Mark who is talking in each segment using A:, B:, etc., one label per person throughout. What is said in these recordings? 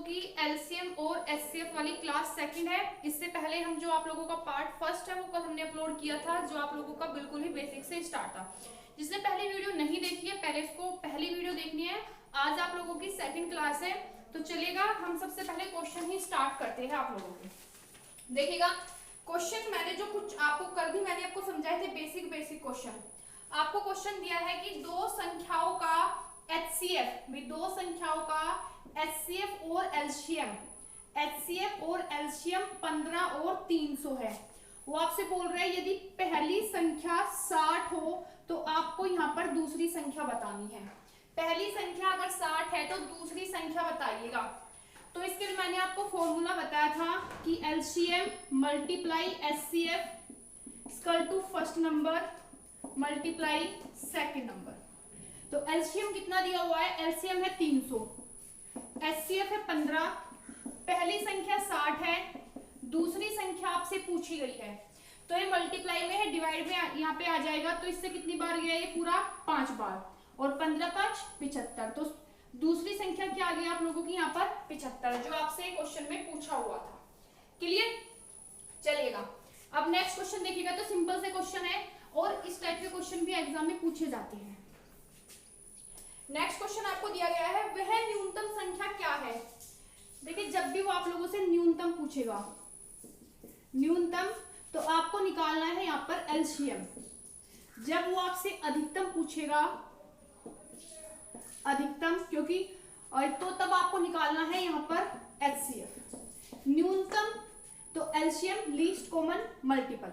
A: की एलसीएम और एचसीएफ वाली क्लास सेकंड है। इससे पहले हम जो आप लोगों का पार्ट फर्स्ट है वो कल हमने अपलोड किया था, जो आप लोगों का बिल्कुल ही बेसिक से स्टार्ट था। जिसने पहली वीडियो नहीं देखी है पहले इसको पहली वीडियो देखनी है। आज आप लोगों की सेकंड क्लास है तो चलेगा, हम सबसे पहले क्वेश्चन ही स्टार्ट करते हैं आप लोगों के। देखिएगा क्वेश्चन मैंने जो कुछ आपको कल भी मैंने आपको समझाए थे बेसिक क्वेश्चन। आपको क्वेश्चन दिया है कि दो संख्याओं का एचसीएफ भी, दो संख्याओं का एचसीएफ और एलसीएम, एचसीएफ और एलसीएम 15 और 300 है। वो आपसे बोल रहे हैं यदि पहली संख्या 60 हो तो आपको यहाँ पर दूसरी संख्या बतानी है। पहली संख्या अगर 60 है तो दूसरी संख्या बताइएगा। तो इसके लिए मैंने आपको फॉर्मूला बताया था कि LCM multiply HCF equal to first number multiply second number. तो एलसीएम कितना दिया हुआ है, एलसीएम है 300, एचसीएफ है 15, पहली संख्या 60 है, दूसरी संख्या आपसे पूछी गई है तो ये मल्टीप्लाई में है, डिवाइड में यहाँ पे आ जाएगा। तो इससे कितनी बार गया ये पूरा 5 बार, और 15 5 75। तो दूसरी संख्या क्या आ गई आप लोगों की यहाँ पर 75, जो आपसे क्वेश्चन में पूछा हुआ था। क्लियर, चलिएगा अब नेक्स्ट क्वेश्चन देखिएगा। तो सिंपल से क्वेश्चन है और इस टाइप के क्वेश्चन भी एग्जाम में पूछे जाते हैं। नेक्स्ट क्वेश्चन आपको दिया गया है, वह न्यूनतम संख्या क्या है। देखिए जब भी वो आप लोगों से न्यूनतम पूछेगा, न्यूनतम, तो आपको निकालना है यहाँ पर एलसीएम। जब वो आपसे अधिकतम पूछेगा, अधिकतम क्योंकि तो तब आपको निकालना है यहाँ पर एचसीएफ। न्यूनतम तो एलसीएम लीस्ट कॉमन मल्टीपल,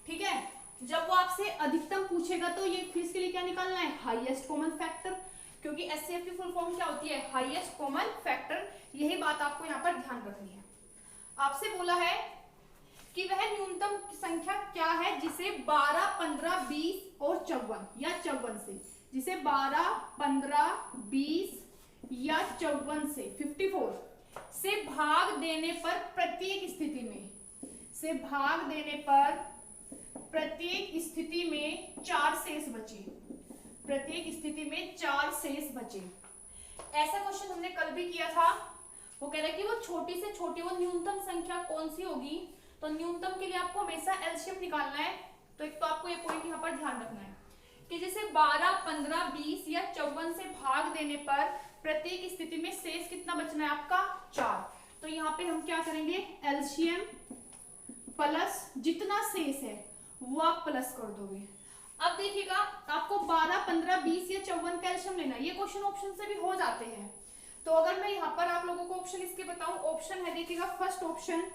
A: ठीक है। जब वो आपसे अधिकतम पूछेगा तो ये फिर इसके लिए क्या निकालना है, हाईएस्ट कॉमन फैक्टर, क्योंकि एचसीएफ की फुल फॉर्म क्या होती है, हाईएस्ट कॉमन फैक्टर। यही बात आपको यहाँ पर ध्यान रखनी है। आपसे बोला है कि वह न्यूनतम संख्या क्या है जिसे 12 15 20 और 54 या 54 से, जिसे 12 15 20 या 54 से 54 से भाग देने पर प्रत्येक स्थिति में, से भाग देने पर प्रत्येक स्थिति में 4 शेष बचे, प्रत्येक स्थिति में 4 शेष बचे। ऐसा क्वेश्चन हमने कल भी किया था। वो कह रहा है कि वो छोटी से छोटी वो न्यूनतम संख्या कौन सी होगी। तो न्यूनतम के लिए आपको हमेशा एलसीएम निकालना है। तो एक तो आपको ये पॉइंट यहाँ पर ध्यान रखना है कि जैसे 12 15 20 या 54 से भाग देने पर प्रत्येक स्थिति में शेष कितना बचना है आपका 4। तो यहाँ पे हम क्या करेंगे, एलसीएम प्लस जितना शेष है वो आप प्लस कर दोगे। अब देखिएगा आपको 12 15 20 या 54 का एलसीएम लेना है। ये क्वेश्चन ऑप्शन से भी हो जाते हैं। तो अगर मैं यहाँ पर आप लोगों को ऑप्शन इसके बताऊं, ऑप्शन है देखिएगा, फर्स्ट ऑप्शन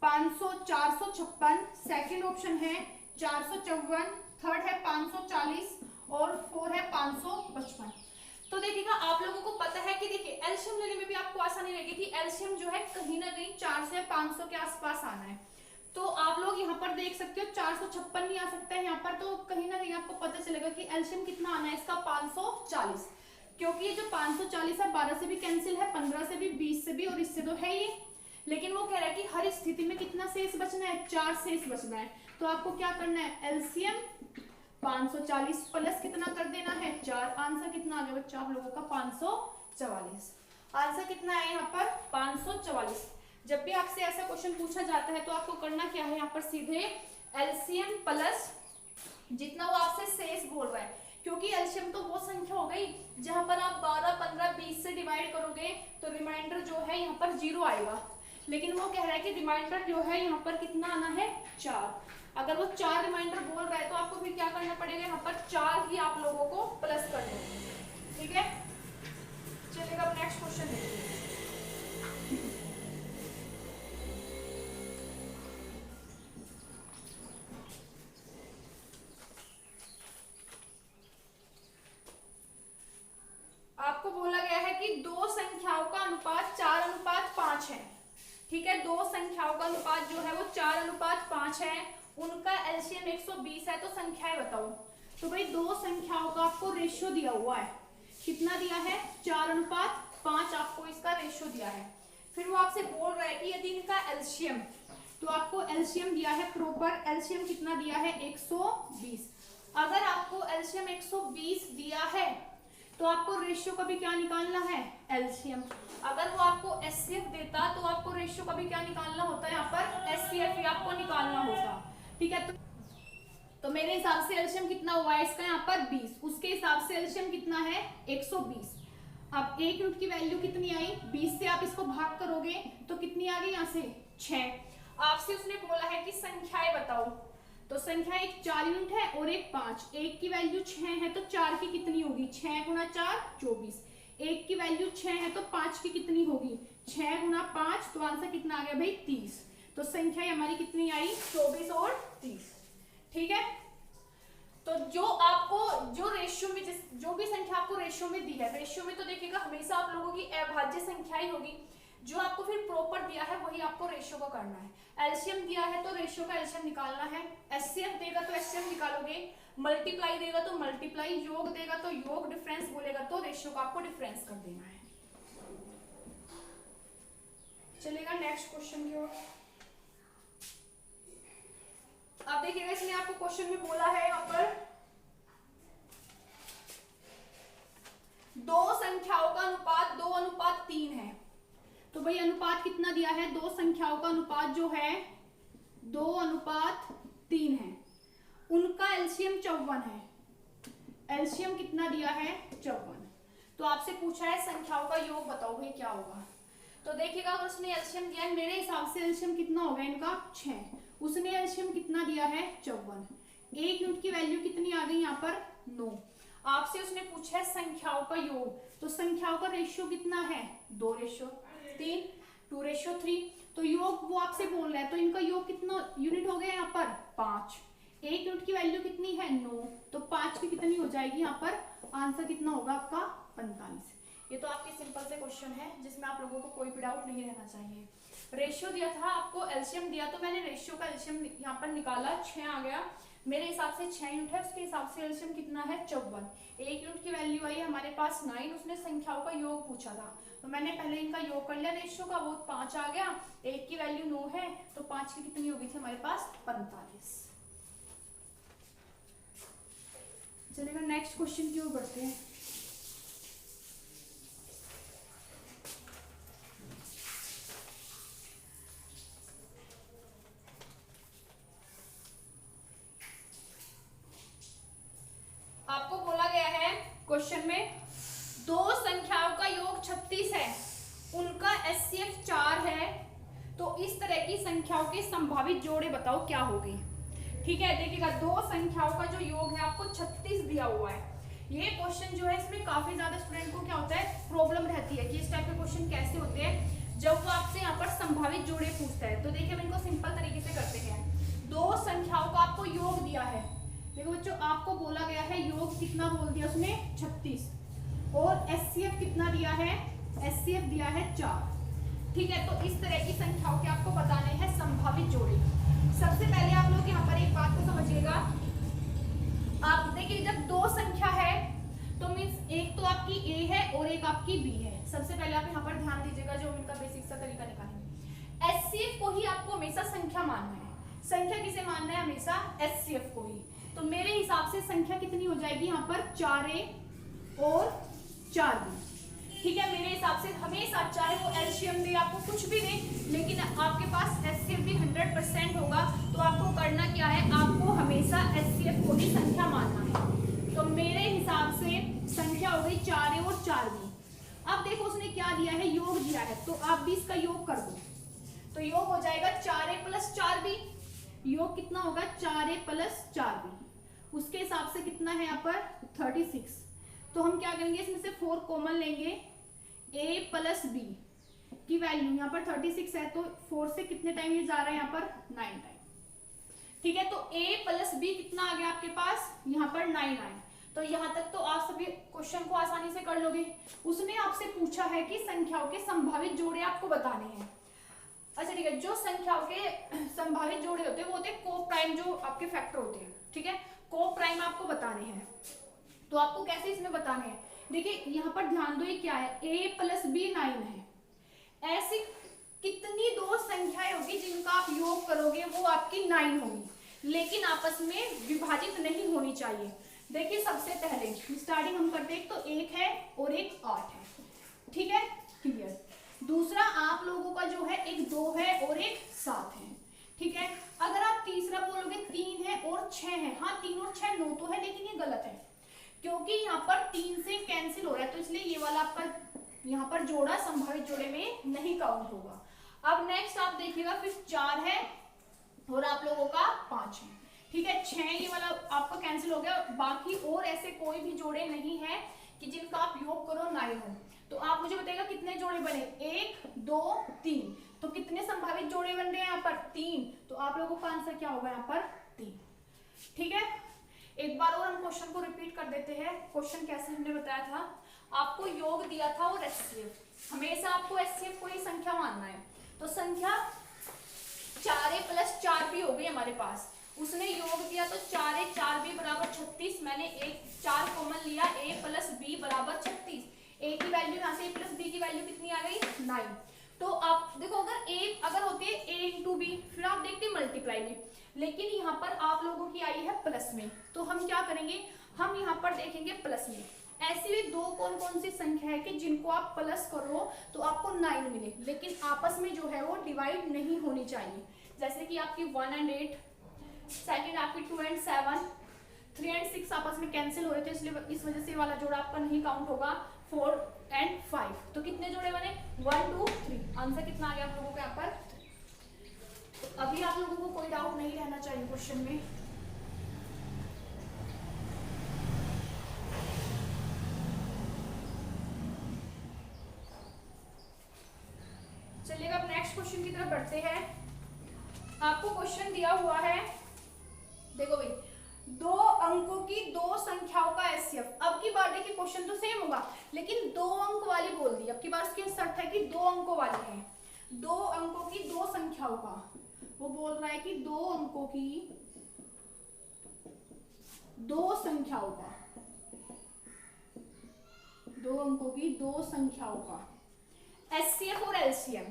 A: 500 456, सेकंड ऑप्शन है 454, थर्ड है 540 और फोर्थ है 555। तो देखिएगा आप लोगों को पता है कि देखिए एलसीएम लेने में भी आपको आसानी रहेगी कि एलसीएम जो है कहीं ना कहीं 400 या 500 के आसपास आना है। तो आप लोग यहाँ पर देख सकते हो 456 नहीं आ सकता है यहाँ पर, तो कहीं ना कहीं आपको पता चलेगा कि एलसीएम कितना आना है इसका 540, क्योंकि ये जो 540 है 12 से भी कैंसिल है, 15 से भी, 20 से भी और इससे तो है ये। लेकिन वो कह रहा है कि हर स्थिति में कितना शेष बचना है, 4 शेष बचना है। तो आपको क्या करना है, एलसीएम 540 प्लस कितना कर देना है 4। आंसर कितना आ गया बच्चा आप लोगों का 544। आंसर कितना है यहाँ पर 544। जब भी आपसे ऐसा क्वेश्चन पूछा जाता है तो आपको करना क्या है, यहाँ पर सीधे एलसीएम प्लस जितना वो आपसे शेष बोल रहा है, क्योंकि एलसीएम तो वो संख्या हो गई जहां पर आप 12 15 20 से डिवाइड करोगे तो रिमाइंडर जो है यहाँ पर 0 आएगा। लेकिन वो कह रहा है कि रिमाइंडर जो है यहाँ पर कितना आना है 4। अगर वो 4 रिमाइंडर बोल रहा है तो आपको फिर क्या करना पड़ेगा, यहाँ पर 4 ही आप लोगों को प्लस कर देंगे, ठीक है। चलिएगा अब नेक्स्ट क्वेश्चन देखिए। आपको बोला गया है कि दो संख्याओं का अनुपात 4:5 है, ठीक है। दो संख्याओं का अनुपात जो है वो 4:5 है, उनका एलसीएम 120 है। तो संख्याएं बताओ। तो भाई दो संख्याओं का आपको रेशियो दिया हुआ है, कितना दिया है 4:5 आपको इसका रेशियो दिया है। फिर वो आपसे बोल रहा है कि यदि इनका एलसीएम, तो आपको एलसीएम दिया है, प्रॉपर एलसीएम कितना दिया है 120। अगर आपको एलसीएम 120 दिया है तो आपको रेशियो का भी क्या निकालना है, एलसीएम। अगर वो आपको एचसीएफ देता तो आपको रेशियो का भी क्या निकालना होता है, यहाँ पर एचसीएफ ही आपको निकालना होता। ठीक है, तो मेरे हिसाब से एलसीएम कितना हुआ है इसका यहाँ पर 20, उसके हिसाब से एलसीएम कितना है 120। अब एक यूनिट की वैल्यू कितनी आई, 20 से आप इसको भाग करोगे तो कितनी आ गई यहाँ से 6। आपसे उसने बोला है कि संख्याएं बताओ, तो संख्या एक 4 यूनिट है और एक 5। एक की वैल्यू 6 है तो 4 की कितनी होगी, 6 गुना 4 24। एक की वैल्यू 6 है तो 5 की कितनी होगी, 6 गुना 5, तो आंसर कितना आ गया भाई 30। तो संख्या हमारी कितनी आई 24 और 30। ठीक है, तो जो आपको जो रेशियो में जो भी संख्या आपको रेशियो में दी है, रेशियो में तो देखिएगा हमेशा आप लोगों की अभाज्य संख्या ही होगी। जो आपको फिर प्रॉपर दिया है वही आपको रेशियो को करना है। एलसीएम दिया है तो रेशियो का एलसीएम निकालना है, एचसीएफ देगा तो एचसीएफ निकालोगे, मल्टीप्लाई देगा तो मल्टीप्लाई, योग देगा तो योग, डिफरेंस बोलेगा तो रेशियो का आपको डिफरेंस कर देना है। चलेगा नेक्स्ट क्वेश्चन की ओर। अब देखिएगा इसमें आपको क्वेश्चन में बोला है यहाँ पर दो संख्याओं का अनुपात 2:3 है। तो भाई अनुपात कितना दिया है, दो संख्याओं का अनुपात जो है 2:3 है, उनका एलसीएम 54 है। एलसीएम कितना दिया है 54। तो आपसे पूछा है संख्याओं का योग बताओ भाई क्या होगा। तो देखिएगा अगर उसने एलसीएम दिया है, मेरे हिसाब से एलसीएम कितना होगा इनका 6, उसने एलसीएम कितना दिया है 54। एक यूनिट की वैल्यू कितनी आ गई यहाँ पर 9। आपसे उसने पूछा है संख्याओं का योग, तो संख्याओं का रेशियो कितना है 2:3, 2:3। तो योग वो आपसे बोल रहा है, तो इनका योग कितना यूनिट हो गया यहाँ पर 5। एक यूनिट की वैल्यू कितनी है 9, तो 5 की कितनी हो जाएगी यहाँ पर, आंसर कितना होगा आपका 45। ये तो आपकी सिंपल से क्वेश्चन है जिसमें आप लोगों को कोई भी डाउट नहीं रहना चाहिए। रेशियो दिया था आपको, एलसीएम दिया, तो मैंने रेशियो का एलसीएम यहाँ पर निकाला, 6 आ गया। मेरे हिसाब से 6 यूनिट है, उसके हिसाब से एलसीएम कितना है 54। एक यूनिट की वैल्यू आई हमारे पास 9, उसने संख्याओं का योग पूछा था तो मैंने पहले इनका योग कर लिया रेशियो का, वो 5 आ गया। एक की वैल्यू 9 है तो 5 की कितनी होगी थी हमारे पास 45। चलिए नेक्स्ट क्वेश्चन की ओर बढ़ते हैं। आपको बोला गया है क्वेश्चन में दो संख्याओं का योग 36 है, उनका एचसीएफ 4 है, तो इस तरह की संख्याओं के संभावित जोड़े बताओ क्या होगी। ठीक है, देखिएगा दो संख्याओं का जो योग है आपको 36 दिया हुआ है। ये क्वेश्चन जो है इसमें काफी ज्यादा स्टूडेंट को क्या होता है प्रॉब्लम रहती है कि इस टाइप के क्वेश्चन कैसे होते हैं जब वो आपसे यहाँ पर संभावित जोड़े पूछता है। तो देखिए हम इनको सिंपल तरीके से करते हैं। दो संख्याओं का आपको योग दिया है, देखो बच्चों आपको बोला गया है योग कितना बोल दिया उसने 36, और एचसीएफ कितना दिया है, एचसीएफ दिया है 4। ठीक है, तो इस तरह की संख्याओं के आपको बताने हैं संभावित जोड़े। सबसे पहले आप लोग यहाँ पर एक बात को समझिएगा, आप देखिए जब दो संख्या है तो मीन्स एक तो आपकी ए है और एक आपकी बी है। सबसे पहले आप यहाँ पर ध्यान दीजिएगा, जो इनका बेसिक सा तरीका निकालेंगे, एचसीएफ को ही आपको हमेशा संख्या मानना है। संख्या किसे मानना है, हमेशा एचसीएफ को ही। तो मेरे हिसाब से संख्या कितनी हो जाएगी यहाँ पर 4a और 4b। ठीक है, मेरे हिसाब से हमेशा चाहे वो एलसीएम दे आपको कुछ भी दे, लेकिन आपके पास एचसीएफ भी 100% होगा। तो आपको करना क्या है, आपको हमेशा एचसीएफ को ही संख्या मानना है। तो मेरे हिसाब से संख्या हो गई 4a और 4b। अब देखो उसने क्या दिया है, योग दिया है, तो आप भी इसका योग कर दो, तो योग हो जाएगा 4a + 4b। योग कितना होगा 4a + 4b, उसके हिसाब से कितना है यहाँ पर 36। तो हम क्या करेंगे, इसमें से 4 कॉमन लेंगे, a + b की वैल्यू यहाँ पर 36 है, तो 4 से कितने टाइम ये जा रहा है यहाँ पर 9 टाइम। ठीक है, तो a + b कितना आ गया आपके पास, यहाँ पर 9 आए। तो यहाँ तक तो आप सभी क्वेश्चन को आसानी से कर लोगे। उसने आपसे पूछा है कि संख्याओं के संभावित जोड़े आपको बताने हैं। अच्छा ठीक है, जो संख्याओं के संभावित जोड़े होते हैं वो होते हैं को प्राइम, जो आपके फैक्टर होते हैं। ठीक है, को प्राइम आपको बताने हैं, तो आपको कैसे इसमें बताने हैं, देखिए यहाँ पर ध्यान दो, ये क्या है, a + b 9 है। ऐसी कितनी दो संख्याएं होगी जिनका आप योग करोगे वो आपकी 9 होगी, लेकिन आपस में विभाजित नहीं होनी चाहिए। देखिए सबसे पहले स्टार्टिंग हम करते हैं, एक तो 1 है और एक 8 है, ठीक है, क्लियर। दूसरा आप लोगों का जो है एक 2 है और एक 7 है, ठीक है। अगर आप तीसरा बोलोगे 3 है और 6 है, हाँ 3 और 6 9 तो है, लेकिन ये गलत है क्योंकि यहाँ पर 3 से कैंसिल हो रहा है, तो इसलिए ये वाला आपका यहाँ पर जोड़ा संभावित जोड़े में नहीं काउंट होगा। अब नेक्स्ट आप देखिएगा फिर 4 है और आप लोगों का 5 है, ठीक है। 6 ये वाला आपका कैंसिल हो गया, बाकी और ऐसे कोई भी जोड़े नहीं है कि जिनका आप योग करो 9 हो। तो आप मुझे बताइएगा कितने जोड़े बने, 1 2 3, तो कितने संभावित जोड़े बन रहे हैं यहाँ पर 3, तो आप लोगों का आंसर क्या होगा यहाँ पर 3, ठीक है। एक बार और हम क्वेश्चन को रिपीट कर देते हैं। क्वेश्चन कैसे हमने बताया था, आपको योग दिया था और एचसीएफ, हमेशा आपको एचसीएफ को ही संख्या मानना है। तो संख्या 4a + 4b हो गई हमारे पास, उसने योग दिया तो 4a 4b बराबर 36, मैंने एक 4 कॉमन लिया, a + b बराबर 36, a की वैल्यू यहाँ से a + b की वैल्यू कितनी आ गई 9। तो आप देखो अगर होती है a × b, फिर आप देखते मल्टीप्लाई में, लेकिन यहाँ पर आप लोगों की आई है प्लस में, तो हम क्या करेंगे, हम यहाँ पर देखेंगे प्लस में। ऐसी भी दो कौन कौन सी संख्या है कि जिनको आप प्लस करो तो आपको 9 मिले, लेकिन आपस में जो है वो डिवाइड नहीं होनी चाहिए। जैसे कि आपकी 1 और 8, सेकंड आपकी 2 और 7, 3 और 6 आपस में कैंसिल हो रहे थे, इसलिए इस वजह से वाला जोड़ा आपका नहीं काउंट होगा। 4 और 5, तो कितने जोड़े बने 1 2 3, आंसर कितना आ गया आप लोगों को यहाँ पर। तो अभी आप लोगों को कोई डाउट नहीं रहना चाहिए क्वेश्चन में। चलिएगा अब नेक्स्ट क्वेश्चन की तरफ बढ़ते हैं। आपको क्वेश्चन दिया हुआ है, देखो भाई, 2 अंकों की 2 संख्याओं का एचसीएफ। अब की बार देखिए क्वेश्चन तो सेम होगा, लेकिन 2 अंक वाली बोल दी। अब की बार उसकी शर्त है कि 2 अंकों वाली है, 2 अंकों की 2 संख्याओं का। वो बोल रहा है कि 2 अंकों की 2 संख्याओं का, 2 अंकों की 2 संख्याओं का एचसीएफ और एलसीएम।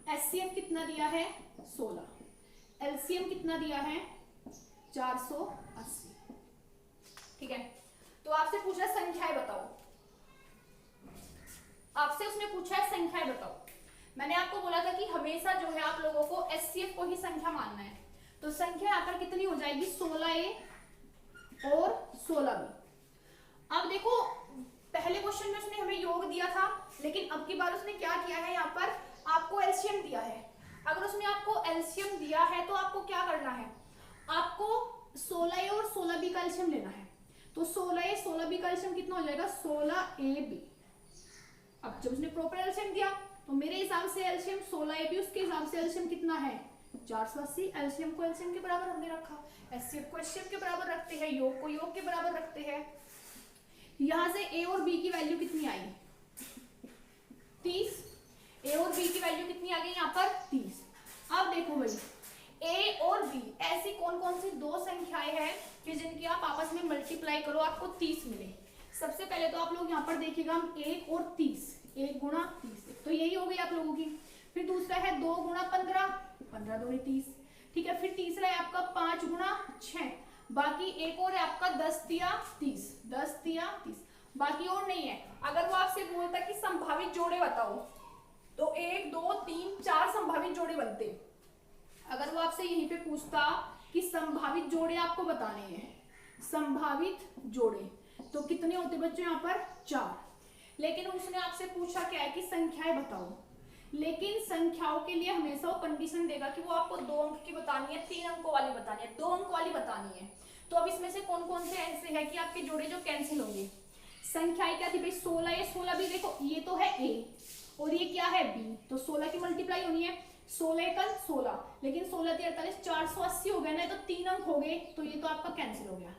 A: एचसीएफ कितना दिया है 16, एलसीएम कितना दिया है 480, ठीक है। तो आपसे पूछा संख्याएं बताओ, आपसे उसने पूछा है संख्याएं बताओ। मैंने आपको बोला था कि हमेशा जो है आप लोगों को एचसीएफ को ही संख्या मानना है। तो संख्या आकर कितनी हो जाएगी 16a और 16b। अब देखो पहले क्वेश्चन में उसने हमें योग दिया था, लेकिन अब की बार उसने क्या किया है, यहाँ पर आपको एलसीएम दिया है। अगर उसने आपको एलसीएम दिया है तो आपको क्या करना है, आपको 16a और 16b का एलसीएम लेना है। तो 16a 16b का एलसीएम कितना हो जाएगा 16ab। अब जब उसने प्रॉपर एलसीएम दिया तो मेरे हिसाब से एलसीएम 16ab, उसके हिसाब से एलसीएम कितना है 480। एलसीएम को एलसीएम के बराबर हमने रखा, एचसीएफ को एचसीएफ के बराबर रखते हैं, योग को योग के बराबर रखते हैं। यहां से a और b की वैल्यू कितनी आई 30, a और b की वैल्यू कितनी आ गई यहाँ पर 30। अब देखो भाई a और b ऐसी कौन कौन सी 2 संख्याएं हैं कि जिनकी आप आपस में मल्टीप्लाई करो आपको 30 मिले। सबसे पहले तो आप लोग यहाँ पर देखिएगा 1 और 30, 1 गुणा 30, तो यही हो गई आप लोगों की। फिर दूसरा है 2 गुणा 15, 15 दूनी 30, ठीक है। फिर तीसरा है आपका 5 गुणा 6, बाकी एक और है आपका 10 तिया 30, 10 तिया 30, बाकी और नहीं है। अगर वो आपसे बोलता कि संभावित जोड़े बताओ तो 1 2 3 4 संभावित जोड़े बनते। अगर वो आपसे यहीं पे पूछता कि संभावित जोड़े आपको बताने हैं, संभावित जोड़े, तो कितने होते बच्चों यहाँ पर 4। लेकिन उसने आपसे पूछा क्या है कि संख्याएं बताओ, लेकिन संख्याओं के लिए हमेशा वो कंडीशन देगा कि वो आपको 2 अंक की बतानी है, 3 अंकों वाली बतानी है, 2 अंक वाली बतानी है। तो अब इसमें से कौन कौन से ऐसे है कि आपके जोड़े जो कैंसिल होंगे। संख्याएं क्या थी भाई 16 या 16 भी, देखो ये तो है a और ये क्या है b, तो 16 की मल्टीप्लाई होनी है, 16 का 16, लेकिन 16 × 48 480 हो गया ना, तो 3 अंक हो गए, तो ये तो आपका कैंसिल हो गया।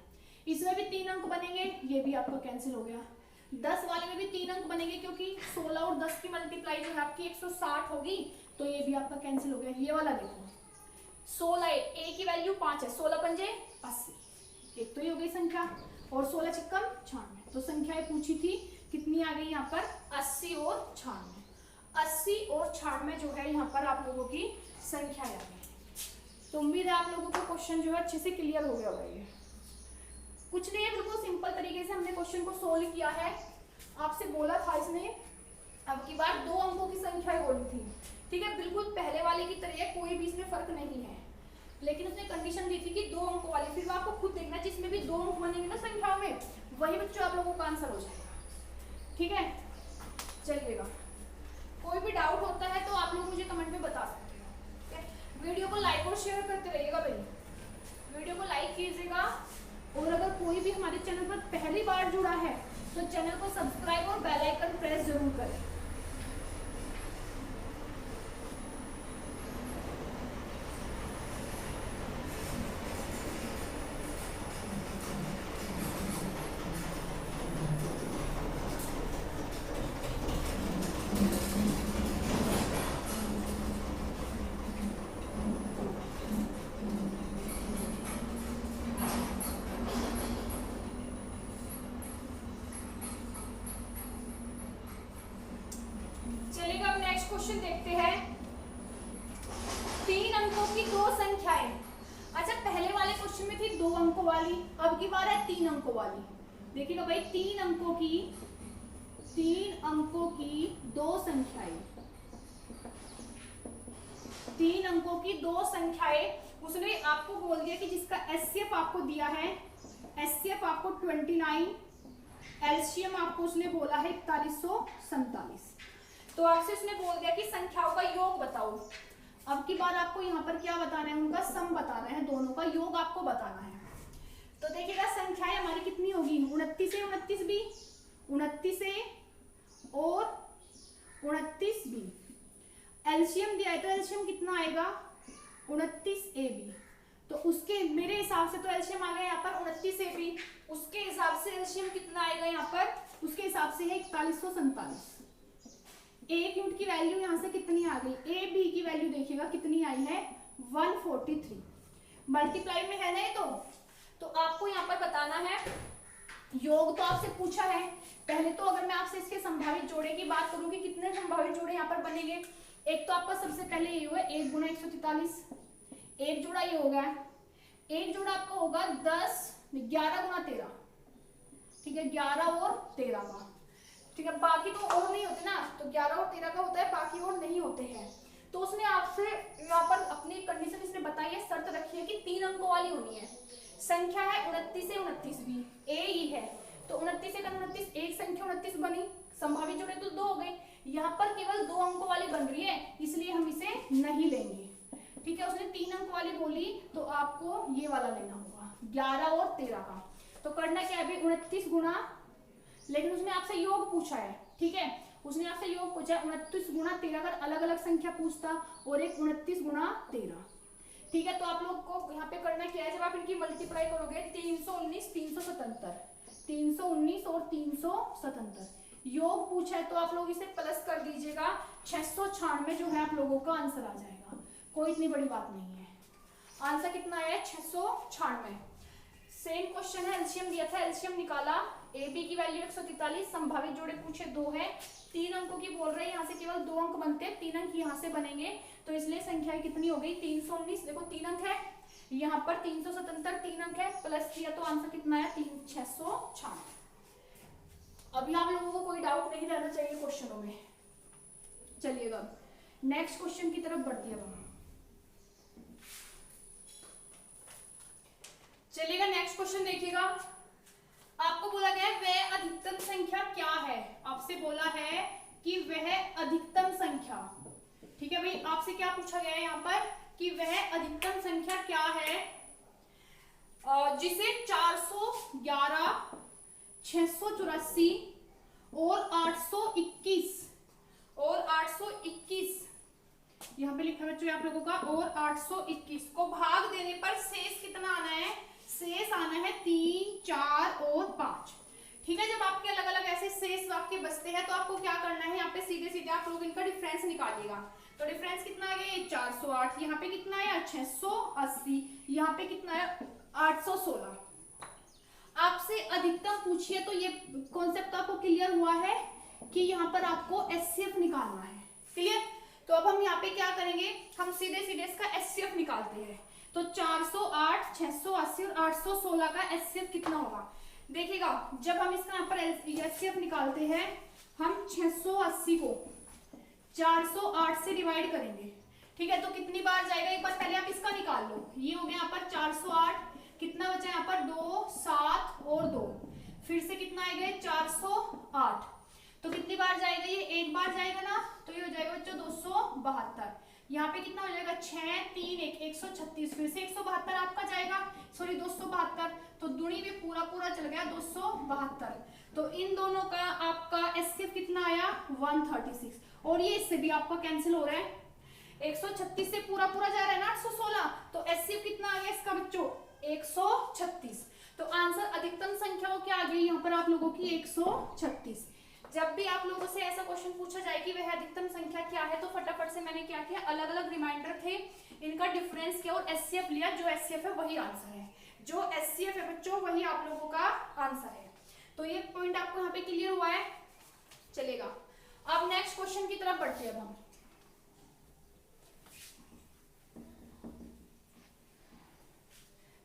A: इसमें भी 3 अंक बनेंगे, ये भी आपका कैंसिल हो गया। 10 वाले में भी 3 अंक बनेंगे क्योंकि 16 और 10 की मल्टीप्लाई जो है आपकी 160 होगी, तो ये भी आपका कैंसिल हो गया। ये वाला देखो 16 a की वैल्यू 5 है, 16 पंजे 80, एक तो ये हो गई संख्या, और 16 चिक्कम 96। तो संख्याएं पूछी थी कितनी आ गई यहाँ पर 80 और 96, 80 और 96 जो है यहाँ पर आप लोगों की संख्या आ गई। तो उम्मीद है आप लोगों को क्वेश्चन जो है अच्छे से क्लियर हो गया होगा। ये कुछ नहीं है, बिल्कुल सिंपल तरीके से हमने क्वेश्चन को सोल्व किया है। आपसे बोला था इसने अब की बार 2 अंकों की संख्या बोली थी, ठीक है, बिल्कुल पहले वाले की तरह कोई भी इसमें फर्क नहीं है, लेकिन उसने कंडीशन दी थी कि 2 अंकों वाली। फिर आपको खुद देखना जिसमें भी 2 अंक बनेंगे ना संख्याओं में, वही बच्चों आप लोगों का आंसर हो जाएगा, ठीक है। चलिएगा, कोई भी डाउट होता है तो आप लोग मुझे कमेंट में बता सकते हो, ठीक है। वीडियो को लाइक और शेयर करते रहिएगा भाई, वीडियो को लाइक कीजिएगा, और अगर कोई भी हमारे चैनल पर पहली बार जुड़ा है तो चैनल को सब्सक्राइब और बेल आइकन प्रेस जरूर करें। चलिएगा, अब नेक्स्ट क्वेश्चन देखते हैं। 3 अंकों की 2 संख्याएं। अच्छा, पहले वाले क्वेश्चन में थी 2 अंकों वाली, अब की बार है 3 अंकों वाली। देखिएगा भाई, 3 अंकों की 2 संख्याएं, 3 अंकों की 2 संख्याएं। उसने आपको बोल दिया कि जिसका एचसीएफ आपको दिया है, एचसीएफ आपको 29, एलसीएम आपको उसने बोला है 4147। तो आपसे उसने बोल दिया कि संख्याओं का योग बताओ। अब की बार आपको यहाँ पर क्या बताना है, उनका सम बताना है, दोनों का योग आपको बताना है। तो देखिएगा, संख्याएं हमारी कितनी होगी, 29 है, 29 भी, 29 है और 29 भी। एलसीएम दिया है तो एलसीएम कितना आएगा, 29 ए बी। तो उसके मेरे हिसाब से तो एलसीएम आ गया यहाँ पर 29 ए बी, उसके हिसाब से एलसीएम कितना आएगा यहाँ पर, उसके हिसाब से है 4147। एक यूनिट की वैल्यू यहाँ से कितनी आ गई, ए बी की वैल्यू देखिएगा कितनी आई है 143, मल्टीप्लाई में है ना ये। तो आपको यहाँ पर बताना है योग, तो आपसे पूछा है। पहले तो अगर मैं आपसे इसके संभावित जोड़े की बात करूँ कि कितने संभावित जोड़े यहाँ पर बनेंगे, एक तो आपका सबसे पहले ये हुआ 1 गुना 143, एक जोड़ा ये हो गया, एक जोड़ा आपका होगा 11 गुना 13, ठीक है, 11 और 13 का, ठीक है। बाकी तो और नहीं होते ना, तो 11 और 13 का होता है, बाकी और नहीं होते हैं। तो उसने आपसे यहाँ पर अपनी कंडीशन इसने बताई है, शर्त रखी है कि 3 अंकों वाली होनी है। संख्या है 29 से 29 भी, ए ही है, तो 29 से 29 एक संख्या 29 बनी, संभावित जोड़े तो 2 हो गए। यहाँ पर केवल 2 अंकों वाली बन रही है, इसलिए हम इसे नहीं लेंगे, ठीक है। उसने 3 अंक वाली बोली तो आपको ये वाला लेना होगा 11 और 13 का। तो करना क्या है, 29 गुना, लेकिन उसने आपसे योग पूछा है, ठीक है, उसने आपसे योग पूछा है 29 गुना 13। अगर अलग अलग संख्या पूछता और एक 29 गुना 13, ठीक है। तो आप लोग को यहाँ पे करना क्या है, जब आप इनकी मल्टीप्लाई करोगे 319 377, 319 और 377 योग पूछा है, तो आप लोग इसे प्लस कर दीजिएगा, 696 जो है आप लोगों का आंसर आ जाएगा। कोई इतनी बड़ी बात नहीं है, आंसर कितना आया है 696। सेम क्वेश्चन है, एलसीएम दिया था, एलसीएम निकाला, ए बी की वैल्यू 143, संभावित जोड़े पूछे 2 है, 3 अंकों की बोल रहे हैं, यहाँ से केवल 2 अंक बनते हैं, 3 अंक यहाँ से बनेंगे, तो इसलिए संख्या कितनी हो गई 319। देखो 3 अंक है, यहाँ पर 377 3 अंक है, प्लस किया तो आंसर कितना है 696। अभी आप लोगों को कोई डाउट नहीं रहना चाहिए क्वेश्चनों में। चलिएगा नेक्स्ट क्वेश्चन की तरफ बढ़ते हैं। चलिएगा नेक्स्ट क्वेश्चन देखिएगा, आपको बोला गया है वह अधिकतम संख्या क्या है। आपसे बोला है कि वह अधिकतम संख्या, ठीक है भाई, आपसे क्या पूछा गया है यहाँ पर कि वह अधिकतम संख्या क्या है, जिसे 411, 684 और 821 यहाँ पे लिखा बच्चों आप लोगों का, और 821 को भाग देने पर शेष कितना आना है, शेष आना है 3, 4 और 5, ठीक है। जब आपके अलग अलग ऐसे शेष आपके बचते हैं तो आपको क्या करना है, यहाँ पे सीधे सीधे आप लोग इनका डिफरेंस निकालिएगा। तो डिफरेंस कितना आ गया, 408, यहाँ पे कितना आया 680, यहाँ पे कितना है 816। आपसे अधिकतम पूछिए तो ये कॉन्सेप्ट आपको क्लियर हुआ है कि यहाँ पर आपको एचसीएफ निकालना है, क्लियर। तो अब हम यहाँ पे क्या करेंगे, हम सीधे सीधे इसका एचसीएफ निकालते हैं। तो 408, 680 और 816 का एचसीएफ कितना होगा? देखिएगा, जब हम इसका यहाँ पर एचसीएफ निकालते हैं, हम 680 को 408 से डिवाइड करेंगे, ठीक है, तो कितनी बार जाएगा? एक बार पहले आप इसका निकाल लो। ये हो गया यहाँ पर 408, कितना बचा यहाँ पर? 2, 7 और 2, फिर से कितना आएगा? 408। तो कितनी बार जाएगा ये? एक बार जाएगा ना, तो ये हो जाएगा बच्चों 272। यहाँ पे कितना हो जाएगा? 6, 3, 1, 136, फिर से 172 आपका जाएगा, सॉरी 272, तो दूनी में पूरा पूरा चल गया 272। तो इन दोनों का आपका एचसीएफ कितना आया? 136। और ये इससे भी आपका कैंसिल हो रहा है, 136 से पूरा पूरा जा रहा है ना 816, तो एचसीएफ कितना आ गया इसका बच्चों? 136। तो आंसर अधिकतम संख्या क्या आ गई यहाँ पर आप लोगों की? 136। जब भी आप लोगों से ऐसा क्वेश्चन पूछा जाए कि वह अधिकतम संख्या क्या है, तो फटाफट से मैंने क्या किया, अलग अलग रिमाइंडर थे, इनका डिफरेंस किया और एचसीएफ लिया। जो एचसीएफ है वही आंसर है, जो एचसीएफ है बच्चों वही आप लोगों का आंसर है। तो ये पॉइंट आपको यहाँ पे क्लियर हुआ है, चलेगा। अब नेक्स्ट क्वेश्चन की तरफ बढ़ते हैं। अब हम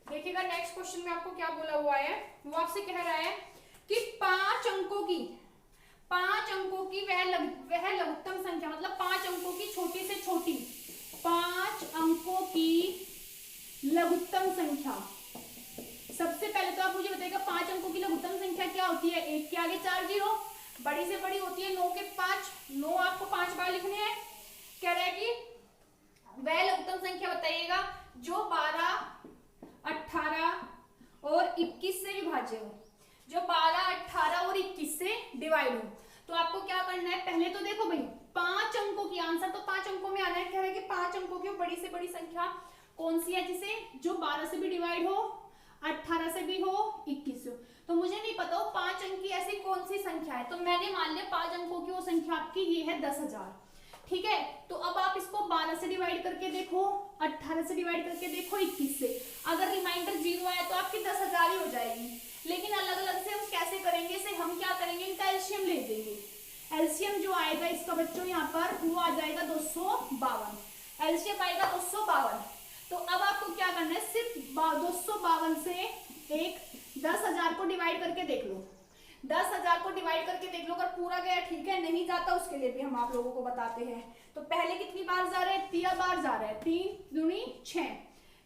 A: देखिएगा, नेक्स्ट क्वेश्चन में आपको क्या बोला हुआ है, वो आपसे कह रहा है कि 5 अंकों की वह लघुत्तम संख्या, मतलब 5 अंकों की छोटी से छोटी, 5 अंकों की लघुत्तम संख्या। सबसे पहले तो आप मुझे बताइएगा 5 अंकों की लघुत्तम संख्या क्या होती है? 1 के आगे 4 जीरो, बड़ी से बड़ी होती है 9 के 5, 9 आपको 5 बार लिखने हैं। कह रहा है कि वह लघुत्तम संख्या बताइएगा जो 12, 18 और 21 से विभाज्य हो, जो 12, 18 और 21 से डिवाइड हो। तो आपको क्या करना है? पहले तो देखो भाई, 5 अंकों की, आंसर तो 5 अंकों में आना है। कह रहा है कि 5 अंकों की बड़ी से बड़ी संख्या कौन सी है? जिसे जो 12 से भी डिवाइड हो, 18 से भी हो, 21 से हो। तो मुझे नहीं पता वो 5 अंक की ऐसी कौन सी संख्या है, तो मैंने मान लिया 5 अंकों की वो संख्या आपकी ये है 10,000, ठीक है। तो अब आप इसको 12 से डिवाइड करके देखो, 18 से डिवाइड करके देखो, 21 से। अगर रिमाइंडर 0 आया तो आपकी 10,000 ही हो जाएगी। लेकिन अलग अलग से हम कैसे करेंगे? इसे हम क्या करेंगे, इनका एलसीएम ले देंगे। एलसीएम जो आएगा इसका बच्चों यहाँ पर वो आ जाएगा 252, एलसीएम आएगा 252। तो अब आपको क्या करना है, सिर्फ 252 से एक 10,000 को डिवाइड करके देख लो, 10,000 को डिवाइड करके देख लो। अगर पूरा गया ठीक है, नहीं जाता उसके लिए भी हम आप लोगों को बताते हैं। तो पहले कितनी बार जा रहे हैं? 3 बार जा रहे हैं, 3 दूनी 6,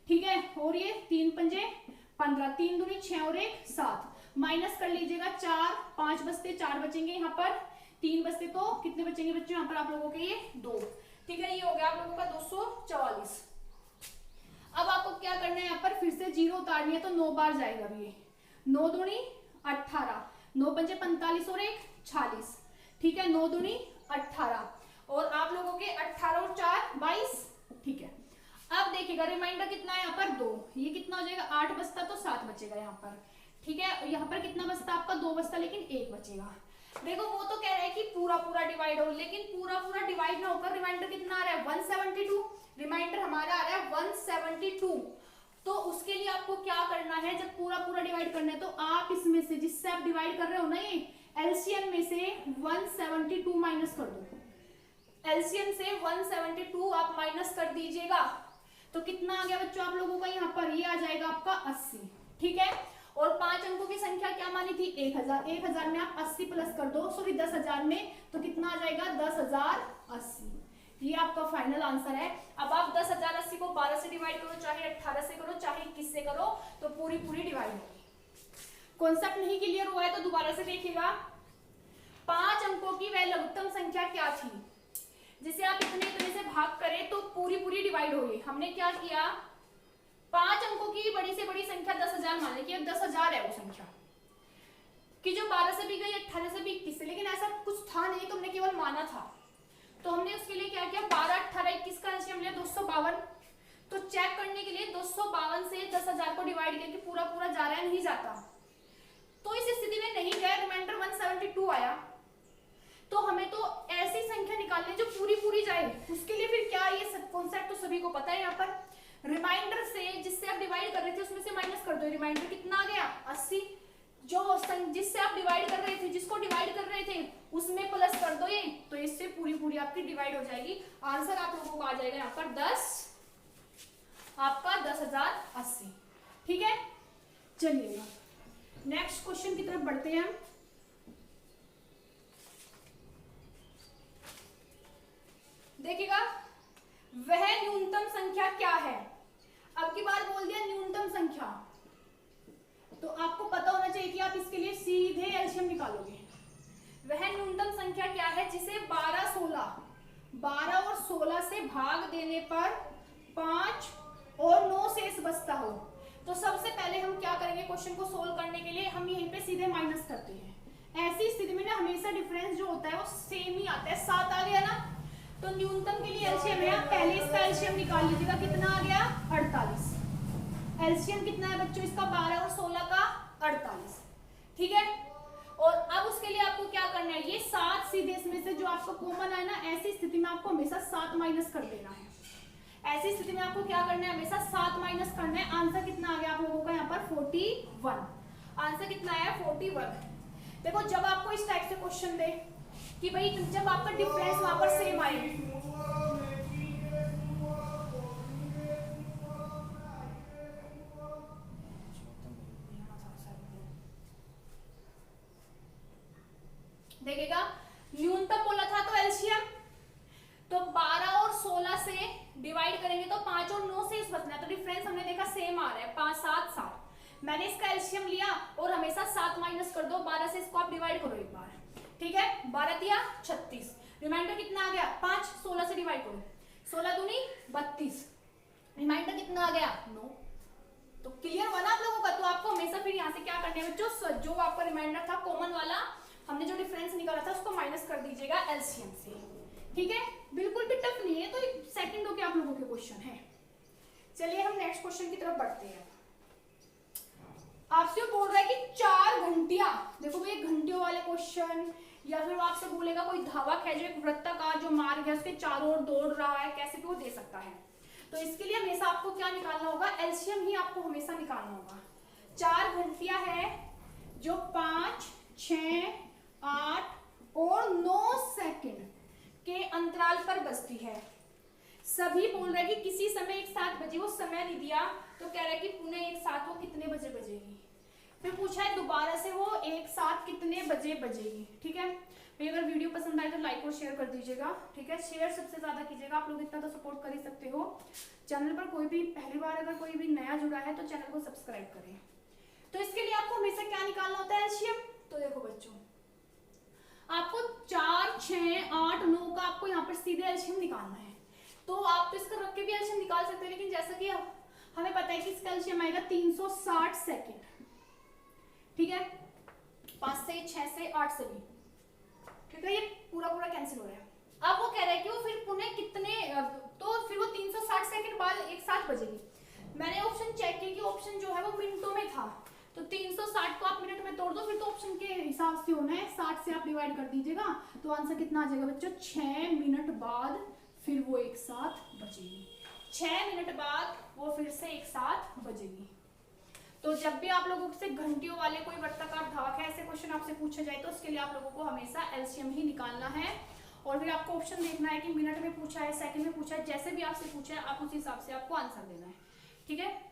A: ठीक है, और ये 3 पंजे 15, 3 दूनी 6 और 1 7, माइनस कर लीजिएगा 4, 5 बचते 4 बचेंगे यहाँ पर, 3 बचते तो कितने बचेंगे बच्चों यहाँ पर आप लोगों के? ये 2, ठीक है। ये हो गया आप लोगों का 244। अब आपको क्या करना है, यहाँ पर फिर से 0 उतारनी है, तो 9 बार जाएगा ये, 9 दूनी 18, 9 पंजे 45 और 1 46, ठीक है, 9 दूनी 18 और आप लोगों के 18 और 4 22, ठीक है। अब देखिएगा रिमाइंडर कितना है यहाँ पर? 2, ये कितना हो जाएगा? 8 बचता तो 7 बचेगा यहाँ पर, ठीक है। यहाँ पर कितना बचता आपका? 2 बचता, लेकिन 1 बचेगा। देखो वो तो कह रहा है कि पूरा पूरा डिवाइड हो, लेकिन पूरा पूरा डिवाइड ना होकर रिमाइंडर कितना आ रहा है? 172, रिमाइंडर हमारा आ रहा है 172। तो उसके लिए आपको क्या करना है, जब पूरा पूरा डिवाइड करना है तो आप इसमें से, जिससे आप डिवाइड कर रहे हो ना, ये एलसीएम में से 172 माइनस कर दो, एलसीएम से 172 आप माइनस कर दीजिएगा। तो कितना आ गया बच्चों आप लोगों का यहाँ पर? ये आ जाएगा आपका 80, ठीक है। और 5 अंकों की संख्या क्या मानी थी? 1000, 1000 में आप 80 प्लस कर दो, सॉरी 10,000 में, तो कितना आ जाएगा? 10,080। ये आपका फाइनल आंसर है। अब आप 10,080 को 12 से डिवाइड करो, चाहे 18 से करो, चाहे 21 से करो, तो पूरी पूरी डिवाइड होगी। कॉन्सेप्ट नहीं क्लियर हुआ है तो दोबारा से देखिएगा। 5 अंकों की वह लघुत्तम संख्या क्या थी जिसे आप इतने से भाग करें तो पूरी पूरी डिवाइड होगी। हमने क्या किया, 5 अंकों की बड़ी से बड़ी संख्या 10,000 मान ली कि 10,000 है वो संख्या, कि जो 12 से भी गई, 18 से भी, 21 से, लेकिन ऐसा कुछ था नहीं, तो हमने केवल माना था। तो हमने उसके लिए क्या किया, 12, 18, 21 का एलसीएम लिया 252। तो चेक करने के लिए 252 से 10,000 को डिवाइड किया कि पूरा पूरा जा रहा है, नहीं जाता। तो इस स्थिति में नहीं गया, रिमाइंडर 172 आया। तो हमें तो ऐसी संख्या निकालनी जो पूरी पूरी जाए। उसके लिए फिर क्या, ये कॉन्सेप्ट तो सभी को पता है। यहाँ पर रिमाइंडर से जिससे आप डिवाइड कर रहे थे उसमें से माइनस कर दो, रिमाइंडर कितना आ गया? 80। जो जिससे आप डिवाइड कर रहे थे, जिसको डिवाइड कर रहे थे, उसमें प्लस कर दो ये, तो इससे पूरी पूरी आपकी डिवाइड हो जाएगी। आंसर आप लोगों को आ जाएगा यहाँ पर 10 आपका 10,080। ठीक है, चलिएगा नेक्स्ट क्वेश्चन की तरफ बढ़ते हैं हम। देखिएगा, वह न्यूनतम संख्या क्या है। अब की बार बोल दिया न्यूनतम संख्या, तो आपको पता होना चाहिए कि आप इसके लिए सीधे एलसीएम निकालोगे। वह न्यूनतम संख्या क्या है जिसे 12 और 16 से भाग देने पर 5 और 9 शेष बचता हो। तो सबसे पहले हम क्या करेंगे, क्वेश्चन को सोल्व करने के लिए हम यहीं पे सीधे माइनस करते हैं। ऐसी स्थिति में ना हमेशा डिफरेंस जो होता है वो सेम ही आता है, 7 आ गया ना। तो न्यूनतम के लिए एलसीएम है, आप पहले इसका एलसीएम निकाल लीजिएगा, कितना आ गया 48। एलसीएम कितना है बच्चों इसका, 12 और 16 का 48। ठीक है, और अब उसके लिए आपको क्या करना है, ये 7 सीधे इसमें से जो आपको कॉमन है ना, ऐसी स्थिति में आपको हमेशा 7 माइनस कर देना है। ऐसी स्थिति में आपको क्या करना है, हमेशा 7 माइनस करना है। आंसर कितना आ गया आप लोगों का यहाँ पर 41। आंसर कितना आया 41। देखो जब आपको इस टाइप से क्वेश्चन दे कि भाई जब आपका डिफरेंस वहां पर सेम आए, देखिएगा न्यूनतम बोला था तो एलसीएम, तो 12 और 16 से डिवाइड करेंगे तो 5 और 9 से इस बचना है। तो डिफरेंस हमने देखा सेम आ रहा है, 5 7 7। मैंने इसका एलसीएम लिया और हमेशा 7 माइनस कर दो, 12 से इसको आप डिवाइड करो एक बार। ठीक है, 12 दिया 36, रिमाइंडर कितना आ गया 5, 16 से डिवाइड करो, 16 दूनी 32, रिमाइंडर कितना आ गया 9। तो क्लियर हुआ ना आप लोगों का। तो आपको हमेशा फिर यहाँ से क्या करना है बच्चों, जो आपका रिमाइंडर था कॉमन वाला, हमने जो डिफरेंस निकाला था उसको माइनस कर दीजिएगा एलसीएम से। ठीक है, बिल्कुल भी टफ नहीं है, तो सेकंडों के आप लोगों के क्वेश्चन है। चलिए हम नेक्स्ट क्वेश्चन की तरफ बढ़ते हैं। आपसे बोल रहा है कि 4 घंटियां, देखो भाई घंटियों वाले क्वेश्चन, या फिर आपसे बोलेगा कोई धावक है जो एक वृत्ताकार जो मार्ग है उसके चारों ओर दौड़ रहा है, कैसे भी वो दे सकता है। तो इसके लिए हमेशा आपको क्या निकालना होगा, एलसीएम ही आपको हमेशा निकालना होगा। 4 घंटियां है जो 5, 6, 8 और 9 सेकंड के अंतराल पर बजती है। सभी बोल रहे हैं कि किसी समय एक साथ बजे, वो समय नहीं दिया, तो कह रहे हैं कि पुनः एक साथ वो कितने बजे बजेगी। फिर पूछा है दोबारा से वो एक साथ कितने बजे बजेगी। ठीक है भाई, अगर वीडियो पसंद आए तो लाइक और शेयर कर दीजिएगा। ठीक है, शेयर सबसे ज्यादा कीजिएगा, आप लोग इतना तो सपोर्ट कर ही सकते हो। चैनल पर कोई भी पहली बार अगर कोई भी नया जुड़ा है तो चैनल को सब्सक्राइब करें। तो इसके लिए आपको हमेशा क्या निकालना होता है, एलसीएम। तो देखो बच्चों, आपको 4, 6, 8, 9 का आपको यहाँ पर सीधे एलसीएम निकालना है। तो आप तो इसका रख के भी एलसीएम निकाल सकते हैं, लेकिन जैसा कि हमें पता है कि इसका एलसीएम आएगा 360 सेकेंड। ठीक है, 5 से 6 से 8 से भी, ठीक है, ये पूरा कैंसिल हो रहा है। अब वो कह रहा है कि वो फिर पुनः कितने, तो फिर वो 360 सेकेंड बाद एक साथ बजेगी। मैंने ऑप्शन चेक किया कि ऑप्शन जो है वो मिनटों में था, तो 360 को आप मिनट में तोड़ दो, फिर तो ऑप्शन के हिसाब से होना है, 60 से आप डिवाइड कर दीजिएगा, तो आंसर कितना आ जाएगा बच्चों, 6 मिनट बाद फिर वो एक साथ बजेगी। 6 मिनट बाद वो फिर से एक साथ बजेगी। तो जब भी आप लोगों से घंटियों वाले कोई वृत्ताकार धावक है ऐसे क्वेश्चन आपसे पूछे जाए, तो उसके लिए आप लोगों को हमेशा एलसीएम ही निकालना है। और फिर आपको ऑप्शन देखना है कि मिनट में पूछा है, सेकंड में पूछा है, जैसे भी आपसे पूछा है आप उस हिसाब से आपको आंसर देना है। ठीक है,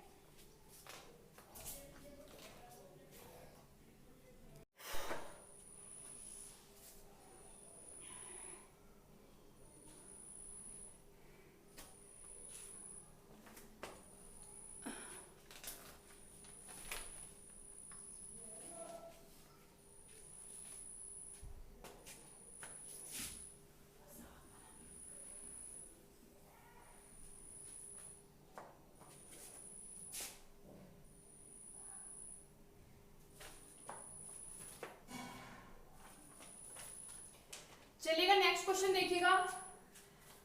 A: चलिएगा नेक्स्ट क्वेश्चन देखिएगा।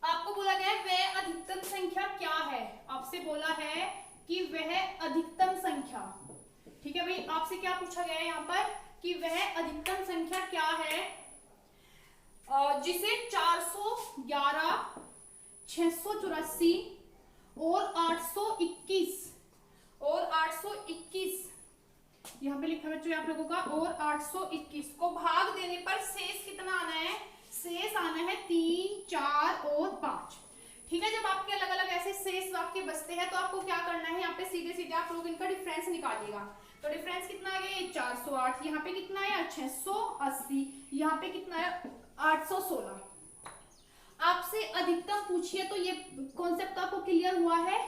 A: आपको बोला गया है वह अधिकतम संख्या क्या है। आपसे बोला है कि वह अधिकतम संख्या, ठीक है भाई, आपसे क्या पूछा गया है यहाँ पर कि वह अधिकतम संख्या क्या है जिसे 411, 684 और 821 यहाँ पे लिखा बच्चों आप लोगों का, और 821 को भाग देने पर शेष कितना आना है, शेष आना है 3, 4 और 5। ठीक है, जब आपके अलग अलग ऐसे शेष वाक्य बचते हैं तो आपको क्या करना है, यहाँ पे सीधे सीधे आप लोग इनका डिफरेंस निकालिएगा। तो डिफरेंस कितना आ गया, 408, यहाँ पे कितना आया 680, यहाँ पे कितना है 816। आपसे अधिकतम पूछिए तो ये कॉन्सेप्ट आपको क्लियर हुआ है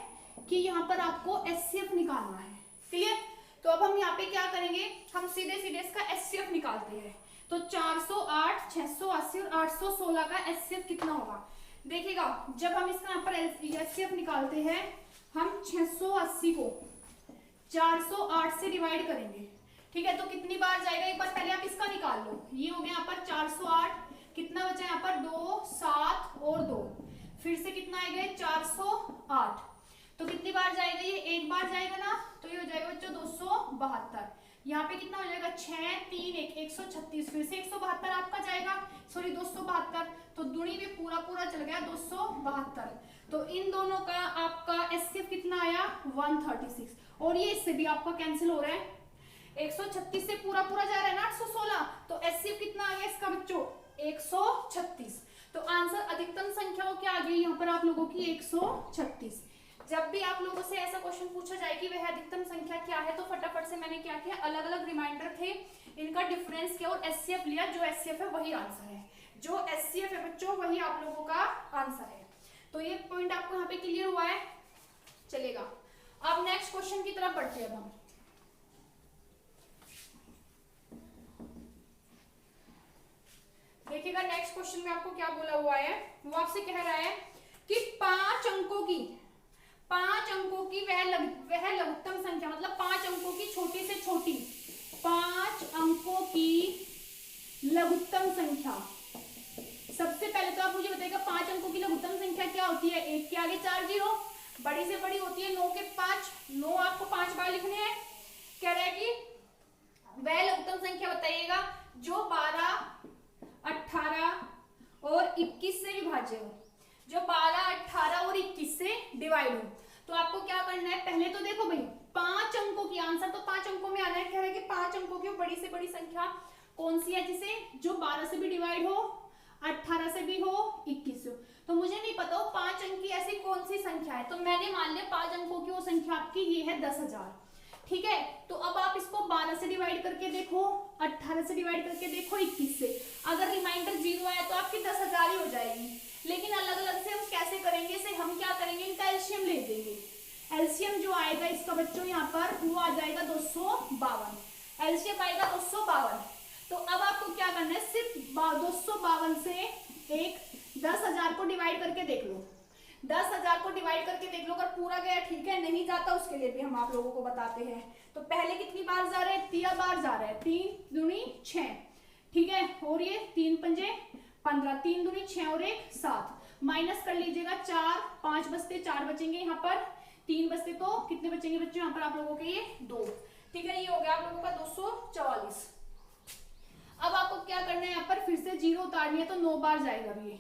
A: कि यहाँ पर आपको एचसीएफ निकालना है। क्लियर? तो अब हम यहाँ पे क्या करेंगे, हम सीधे सीधे इसका एचसीएफ निकालते हैं। तो 408, 680 और 816 का एचसीएफ कितना होगा, देखिएगा जब हम इसका यहाँ पर एचसीएफ निकालते हैं, हम 680 को 408 से डिवाइड करेंगे। ठीक है, तो कितनी बार जाएगा, एक बार पहले आप इसका निकाल लो। ये हो गया यहाँ पर 408, कितना बचा यहाँ पर 2, 7 और 2, फिर से कितना आएगा 408। तो कितनी बार जाएगा, ये एक बार जाएगा ना, तो ये हो जाएगा बच्चों 272। यहाँ पे कितना हो जाएगा 6, 3, 1, 136, फिर से 172 आपका जाएगा, सॉरी 272, तो दूनी में पूरा पूरा चल गया 272। तो इन दोनों का आपका एचसीएफ कितना आया 136, और ये इससे भी आपका कैंसिल हो रहा है, 136 से पूरा पूरा जा रहा है ना 816, तो एचसीएफ कितना आ गया इसका बच्चों 136। तो आंसर अधिकतम संख्या क्या आ गई यहाँ पर आप लोगों की 136। जब भी आप लोगों से ऐसा क्वेश्चन पूछा जाए कि वह अधिकतम संख्या क्या है, तो फटाफट से मैंने क्या किया, अलग अलग रिमाइंडर थे, इनका डिफरेंस किया और एचसीएफ लिया। जो एचसीएफ है वही आंसर है, जो एचसीएफ है बच्चों वही आप लोगों का आंसर है। तो ये पॉइंट आपको यहाँ पे क्लियर हुआ है, चलेगा। अब नेक्स्ट क्वेश्चन की तरफ बढ़ते हैं। अब हम देखिएगा नेक्स्ट क्वेश्चन में आपको क्या बोला हुआ है, वो आपसे कह रहा है कि 5 अंकों की वह लघुत्तम संख्या, मतलब 5 अंकों की छोटी से छोटी, 5 अंकों की लघुत्तम संख्या। सबसे पहले तो आप मुझे बताइएगा 5 अंकों की लघुत्तम संख्या क्या होती है, 1 के आगे 4 जीरो, बड़ी से बड़ी होती है 9 के 5, 9 आपको 5 बार लिखने हैं। कह रहा है कि वह लघुत्तम संख्या बताइएगा जो 12, 18 और 21 से विभाज्य हो, जो 12, 18 और 21 से डिवाइड हो। तो आपको क्या करना है, पहले तो देखो भाई 5 अंकों की, आंसर तो 5 अंकों में आना है। कह रहा है कि 5 अंकों की बड़ी से बड़ी संख्या कौन सी है, जिसे जो 12 से भी डिवाइड हो, 18 से भी हो, 21 से हो। तो मुझे नहीं पता वो 5 अंक की ऐसी कौन सी संख्या है, तो मैंने मान लिया 5 अंकों की वो संख्या आपकी ये है 10,000। ठीक है, तो अब आप इसको 12 से डिवाइड करके देखो, 18 से डिवाइड करके देखो, 21 से। अगर रिमाइंडर 0 आया तो आपकी 10,000 ही हो जाएगी। लेकिन अलग अलग से हम कैसे करेंगे, इसे हम क्या करेंगे, इनका एलसीएम ले देंगे। एलसीएम जो आएगा इसका बच्चों यहाँ पर वो आ जाएगा 252, एलसीएम आएगा 252। तो अब आपको क्या करना है, सिर्फ 252 से एक 10,000 को डिवाइड करके देख लो, 10,000 को डिवाइड करके देख लो। अगर पूरा गया ठीक है, नहीं जाता उसके लिए भी हम आप लोगों को बताते हैं। तो पहले कितनी बार जा रहे हैं, 3 बार जा रहे हैं, 3 दूनी 6, ठीक है, और ये 3 पंजे 15, 3 दूनी 6 और 1 7, माइनस कर लीजिएगा 4, 5 बचते 4 बचेंगे यहाँ पर, 3 बचते तो कितने बचेंगे बच्चों यहाँ पर आप लोगों के, ये 2। ठीक है, ये हो गया आप लोगों का 244। अब आपको क्या करना है, यहाँ पर फिर से 0 उतारनी है, तो 9 बार जाएगा ये,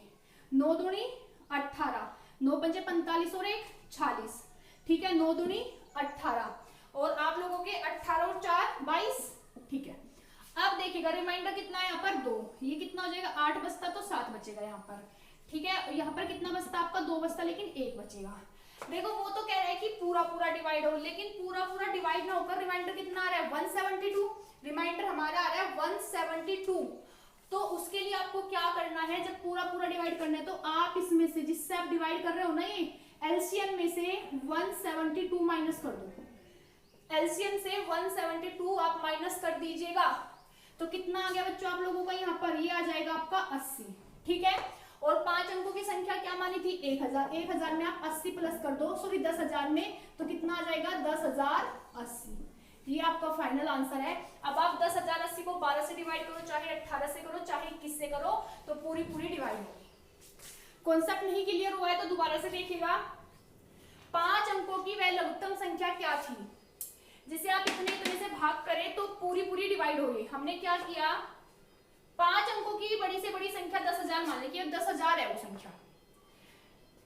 A: 9 दूनी 18, 9 पंजे 45 और 1 46, ठीक है, 9 दूनी 18, और आप लोगों के 18 और 4 22। ठीक है, अब देखिएगा रिमाइंडर कितना है यहाँ पर 2, ये कितना हो जाएगा 8 बचता तो 7 बचेगा यहाँ पर। ठीक है, यहाँ पर कितना बचता आपका 2 बचता, लेकिन 1 बचेगा। देखो वो तो कह रहा है कि पूरा पूरा डिवाइड हो, लेकिन पूरा पूरा डिवाइड ना होकर रिमाइंडर कितना आ रहा है 172, रिमाइंडर हमारा आ रहा है 172। तो उसके लिए आपको क्या करना है, जब पूरा पूरा डिवाइड करना है तो आप इसमें से जिससे आप डिवाइड कर रहे हो ना, ये एलसीएम में से 172 माइनस कर दो, एलसीएम से 172 आप माइनस कर दीजिएगा। तो कितना आ गया बच्चों आप लोगों का यहाँ पर, ये आ जाएगा आपका 80। ठीक है, और 5 अंकों की संख्या क्या मानी थी 1000, 1000 में आप 80 प्लस कर दो, सॉरी 10,000 में, तो कितना आ जाएगा 10,080। ये आपका फाइनल आंसर है। अब आप 10,080 को 12 से डिवाइड करो, चाहे 18 से करो, चाहे 21 से करो, तो पूरी पूरी डिवाइड होगी। कॉन्सेप्ट नहीं क्लियर हुआ है तो दोबारा से देखिएगा। 5 अंकों की वह लघुत्तम संख्या क्या थी जिसे आप इतने इतने से भाग करें तो पूरी पूरी डिवाइड होगी। हमने क्या किया, 5 अंकों की बड़ी से बड़ी संख्या 10,000 मान ली कि 10,000 है वो संख्या,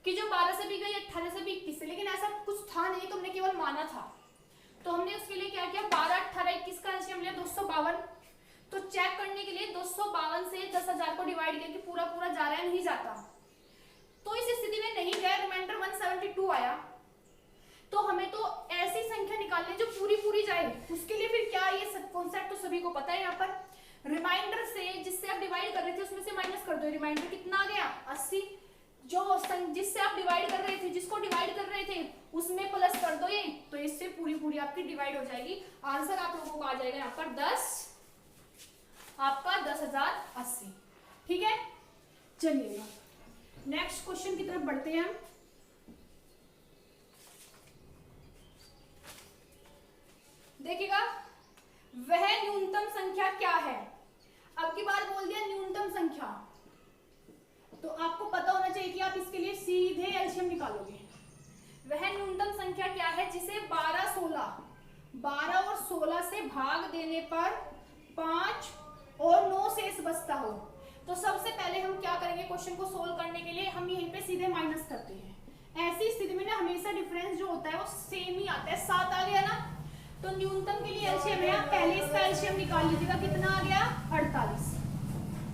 A: कि जो 12 से भी गई, 18 से भी, 21 से, लेकिन ऐसा कुछ था नहीं तो हमने केवल माना था। तो हमने उसके लिए क्या किया, 12, 18, 21 का एलसीएम लिया 252। तो चेक करने के लिए 252 से 10,000 को डिवाइड किया कि पूरा पूरा जा रहा है, नहीं जाता। तो इस स्थिति में नहीं गया, रिमाइंडर 172 आया। तो हमें तो ऐसी संख्या निकालनी जो पूरी पूरी जाए। उसके लिए फिर क्या, ये कॉन्सेप्ट तो सभी को पता है। यहाँ पर रिमाइंडर से जिससे आप डिवाइड कर रहे थे उसमें से माइनस कर दो। रिमाइंडर कितना आ गया 80, जो जिससे आप डिवाइड कर रहे थे, जिसको डिवाइड कर रहे थे उसमें प्लस कर दो ये, तो इससे पूरी पूरी आपकी डिवाइड हो जाएगी। आंसर आप लोगों को आ जाएगा यहाँ पर 10, आपका 10,080। ठीक है, चलिएगा नेक्स्ट क्वेश्चन की तरफ बढ़ते हैं हम। देखिएगा, वह न्यूनतम संख्या क्या है। अब की बार बोल दिया न्यूनतम संख्या, तो आपको पता होना चाहिए कि आप इसके लिए सीधे एलसीएम निकालोगे। वह न्यूनतम संख्या क्या है जिसे 12 और 16 से भाग देने पर 5 और 9 शेष बचता हो। तो सबसे पहले हम क्या करेंगे, क्वेश्चन को सोल्व करने के लिए हम यहीं पे सीधे माइनस करते हैं। ऐसी स्थिति में ना हमेशा डिफरेंस जो होता है वो सेम ही आता है। 7 आ गया ना, तो न्यूनतम के लिए एलसीएम है, आप पहले इसका एलसीएम निकाल लीजिएगा। कितना आ गया 48।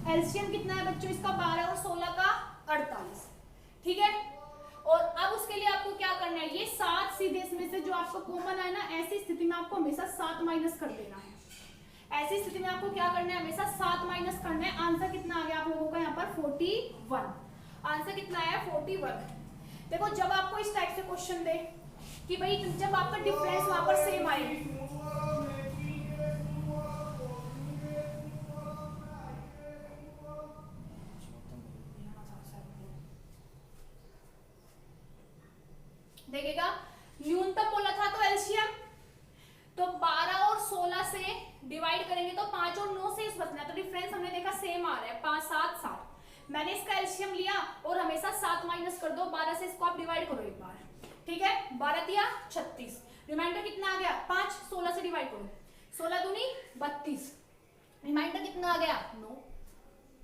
A: एलसीएम कितना है बच्चों इसका 12 और 16 का 48। ठीक है, और अब उसके लिए आपको क्या करना है, ये 7 सीधे इसमें से जो आपको कॉमन है ना, ऐसी स्थिति में आपको हमेशा 7 माइनस कर देना है। ऐसी स्थिति में आपको क्या करना है, हमेशा 7 माइनस करना है। आंसर कितना आ गया आप लोगों का यहाँ पर 41। आंसर कितना आया 41। देखो जब आपको इस टाइप से क्वेश्चन दे कि भाई जब आपका डिफरेंस वहां पर सेम आए, देखिएगा न्यूनतम बोला था तो एलसीएम, तो 12 और 16 से डिवाइड करेंगे तो 5 और 9 से बचना है। तो डिफरेंस हमने देखा सेम आ रहा है 5 7 7। मैंने इसका एलसीएम लिया और हमेशा 7 माइनस कर दो। 12 से इसको आप डिवाइड करो एक बार। ठीक है, 12 दिया 36, रिमाइंडर कितना आ गया 5, 16 से डिवाइड करो, 16 दूनी 32, रिमाइंडर कितना आ गया 9।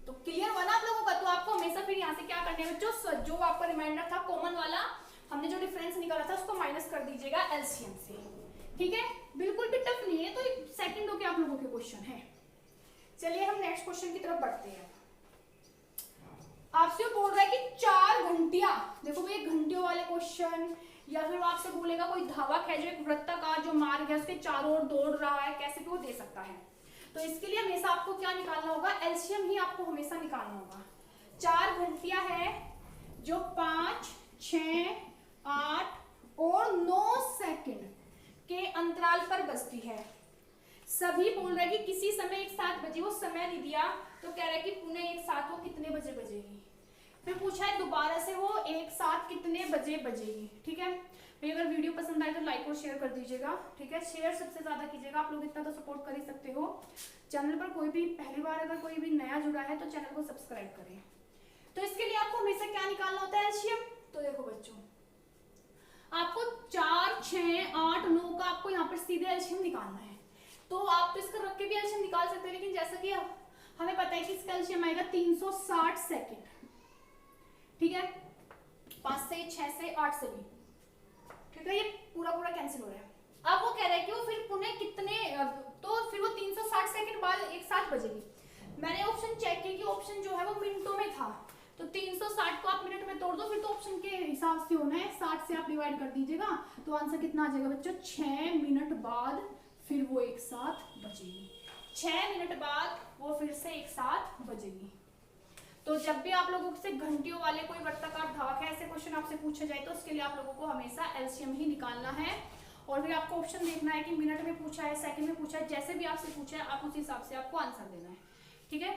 A: तो क्लियर हुआ ना आप लोगों का। तो आपको हमेशा फिर यहाँ से क्या करना है बच्चों, जो आपका रिमाइंडर था कॉमन वाला, हमने जो डिफरेंस निकाला था उसको माइनस कर दीजिएगा एलसीएम से। ठीक है, बिल्कुल भी टफ नहीं है, तो सेकंडों के आप लोगों के क्वेश्चन है। चलिए हम नेक्स्ट क्वेश्चन की तरफ बढ़ते हैं। आपसे बोल रहा है कि 4 घंटियां, देखो भाई घंटियों वाले क्वेश्चन, या फिर वो आपसे बोलेगा कोई धावक है जो एक वृत्ताकार जो मार्ग है उसके चारों ओर दौड़ रहा है, कैसे भी वो दे सकता है। तो इसके लिए हमेशा आपको क्या निकालना होगा, एलसीएम ही आपको हमेशा निकालना होगा। 4 घंटियां है जो 5, 6, 8 और 9 सेकंड के अंतराल पर बजती है। सभी बोल रहे हैं कि किसी समय एक साथ बजे, वो समय नहीं दिया, तो कह रहे हैं कि पुनः एक साथ वो कितने बजे बजेगी। फिर पूछा है दोबारा से वो एक साथ कितने बजे बजेगी। ठीक है भाई, अगर वीडियो पसंद आए तो लाइक और शेयर कर दीजिएगा। ठीक है, शेयर सबसे ज्यादा कीजिएगा, आप लोग इतना तो सपोर्ट कर ही सकते हो। चैनल पर कोई भी पहली बार अगर कोई भी नया जुड़ा है तो चैनल को सब्सक्राइब करें। तो इसके लिए आपको हमेशा क्या निकालना होता है एलसीएम। तो देखो बच्चों, आपको 4, 6, 8, 9 का आपको यहाँ पर सीधे एलसीएम निकालना है। तो आप तो इसका रख के भी एलसीएम निकाल सकते हैं, लेकिन जैसा कि हमें पता है कि इसका एलसीएम आएगा 360 सेकंड। ठीक है, 5 से 6 से 8 से भी। ठीक है, ये पूरा कैंसिल हो रहा है। अब वो कह रहा है कि वो फिर पुनः कितने, तो फिर वो 360 सेकंड बाद एक साथ बजेगी। मैंने ऑप्शन चेक किया कि ऑप्शन जो है वो मिनटों में था, तो 360 को आप मिनट में तोड़ दो, फिर तो ऑप्शन के हिसाब से होना है। 60 से आप डिवाइड कर दीजिएगा, तो आंसर कितना आ जाएगा बच्चों, 6 मिनट बाद फिर वो एक साथ बजेगी। 6 मिनट बाद वो फिर से एक साथ बजेगी। तो जब भी आप लोगों से घंटियों वाले कोई वृत्ताकार धावक है ऐसे क्वेश्चन आपसे पूछे जाए, तो उसके लिए आप लोगों को हमेशा एलसीएम ही निकालना है। और फिर आपको ऑप्शन देखना है कि मिनट में पूछा है, सेकंड में पूछा है, जैसे भी आपसे पूछा है आप उस हिसाब से आपको आंसर देना है। ठीक है।